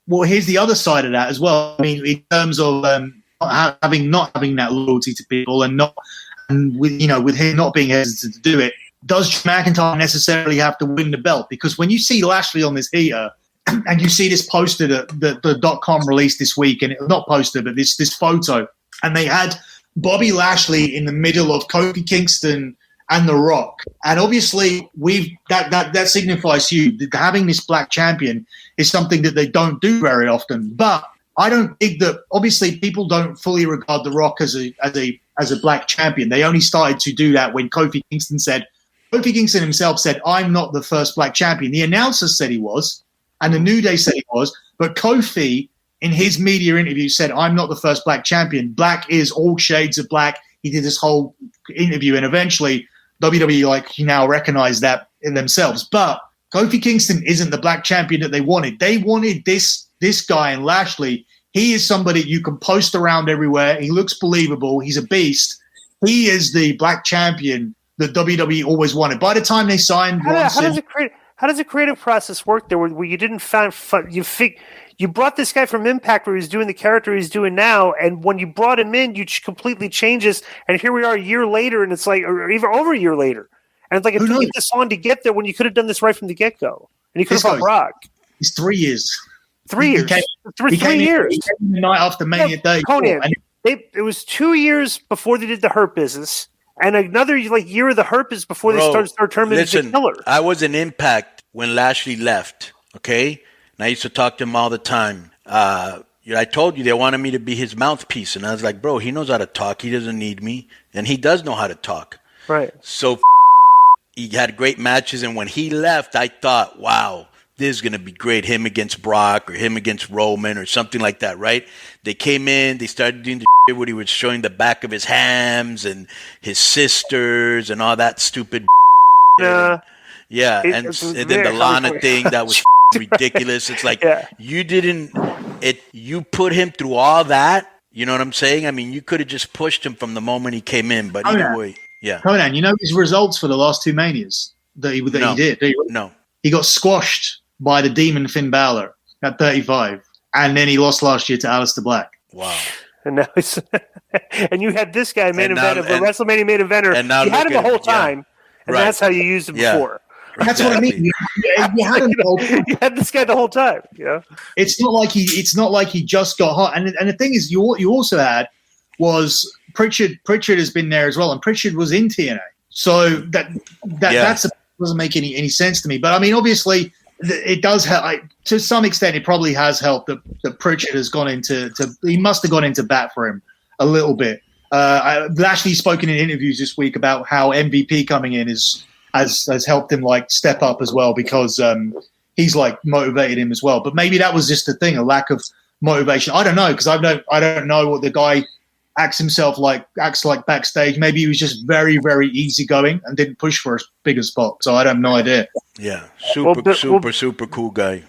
here's the other side of that as well. I mean, in terms of not having that loyalty to people with him not being hesitant to do it, does McIntyre necessarily have to win the belt? Because when you see Lashley on this heater, and you see this poster that the .com released this week, and not poster, but this photo, and they had Bobby Lashley in the middle of Kofi Kingston and The Rock, and obviously that signifies to you that having this black champion is something that they don't do very often. But I don't think that, obviously, people don't fully regard The Rock as a black champion. They only started to do that when Kofi Kingston himself said, "I'm not the first black champion." The announcer said he was, and the New Day said he was, but Kofi, in his media interview, said, "I'm not the first black champion. Black is all shades of black." He did this whole interview, and eventually WWE now recognized that in themselves. But Kofi Kingston isn't the black champion that they wanted. They wanted this guy in Lashley. He is somebody you can post around everywhere. He looks believable. He's a beast. He is the black champion that WWE always wanted. By the time they signed how does the creative process work there where you didn't you brought this guy from Impact where he's doing the character he's doing now, and when you brought him in, you completely changed this, and here we are a year later, and it's like, or even over a year later. And it's like, it took you this long to get there when you could have done this right from the get-go. And you could have fought Brock. It's 3 years. 3 years. He came the night after Mania 34. Konnan, it was 2 years before they did the Hurt Business, and another year of the Hurt Business before they started turning into the Killer. I was in Impact when Lashley left, okay? And I used to talk to him all the time. I told you they wanted me to be his mouthpiece. And I was like, bro, he knows how to talk. He doesn't need me. And he does know how to talk. Right. So he had great matches. And when he left, I thought, wow, this is going to be great. Him against Brock or him against Roman or something like that, right? They came in. They started doing the shit where he was showing the back of his hams and his sisters and all that stupid Yeah. Yeah. And then the Lana thing, that was ridiculous. It's like you put him through all that. You know what I'm saying? I mean, you could have just pushed him from the moment he came in, but either way, yeah. Konnan, you know his results for the last two Manias that he did? No. He got squashed by the Demon Finn Balor at 35, and then he lost last year to Aleister Black. Wow. And now and you had this guy WrestleMania main eventer. And now you had him the whole time, and that's how you used him before. That's what I mean. You had him the whole time. You had this guy the whole time. Yeah. It's not like he just got hot. And the thing is, you also had was Pritchard. Pritchard has been there as well, and Pritchard was in TNA. So that doesn't make any sense to me. But I mean, obviously, it does help. To some extent, it probably has helped that Pritchard has gone into. He must have gone into bat for him a little bit. Lashley's spoken in interviews this week about how MVP coming in has helped him step up as well, because he's motivated him as well. But maybe that was just the thing, a lack of motivation. I don't know, because I don't know what the guy acts like backstage. Maybe he was just very, very easygoing and didn't push for a bigger spot. So I have no idea. Yeah, super cool guy.